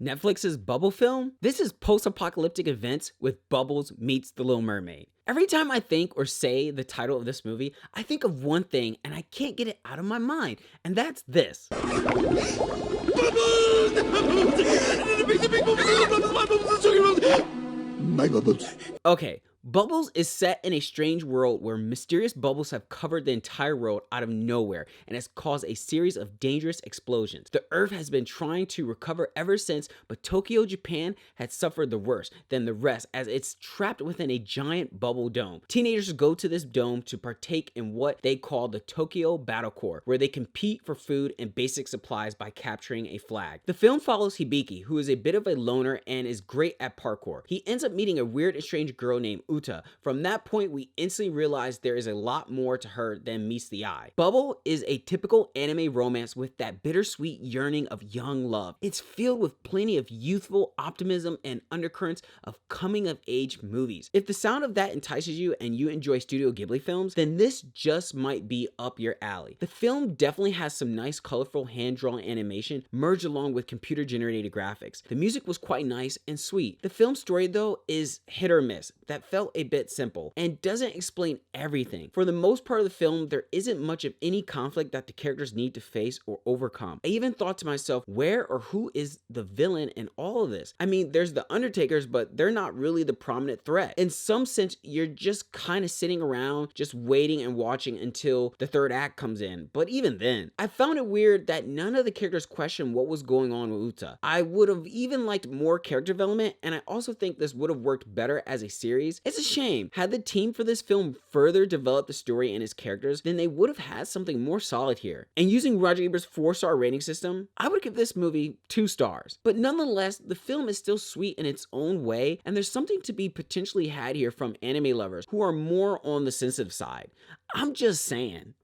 Netflix's Bubble film? This is post-apocalyptic events with Bubbles meets The Little Mermaid. Every time I think or say the title of this movie, I think of one thing and I can't get it out of my mind, and that's this. My bubbles. Okay, Bubbles is set in a strange world where mysterious bubbles have covered the entire world out of nowhere and has caused a series of dangerous explosions. The Earth has been trying to recover ever since, but Tokyo, Japan has suffered the worst than the rest as it's trapped within a giant bubble dome. Teenagers go to this dome to partake in what they call the Tokyo Battle Corps, where they compete for food and basic supplies by capturing a flag. The film follows Hibiki, who is a bit of a loner and is great at parkour. He ends up meeting a weird and strange girl named Uta. From that point, we instantly realize there is a lot more to her than meets the eye. Bubble is a typical anime romance with that bittersweet yearning of young love. It's filled with plenty of youthful optimism and undercurrents of coming of age movies. If the sound of that entices you and you enjoy Studio Ghibli films, then this just might be up your alley. The film definitely has some nice colorful hand-drawn animation merged along with computer generated graphics. The music was quite nice and sweet. The film story though is hit or miss. That felt a bit simple and doesn't explain everything. For the most part of the film, there isn't much of any conflict that the characters need to face or overcome. I even thought to myself, where or who is the villain in all of this? I mean, there's the Undertakers, but they're not really the prominent threat. In some sense, you're just kind of sitting around, just waiting and watching until the third act comes in. But even then, I found it weird that none of the characters questioned what was going on with Uta. I would have even liked more character development, and I also think this would have worked better as a series. It's a shame. Had the team for this film further developed the story and its characters, then they would have had something more solid here. And using Roger Ebert's 4-star rating system, I would give this movie 2 stars. But nonetheless, the film is still sweet in its own way, and there's something to be potentially had here from anime lovers who are more on the sensitive side. I'm just saying.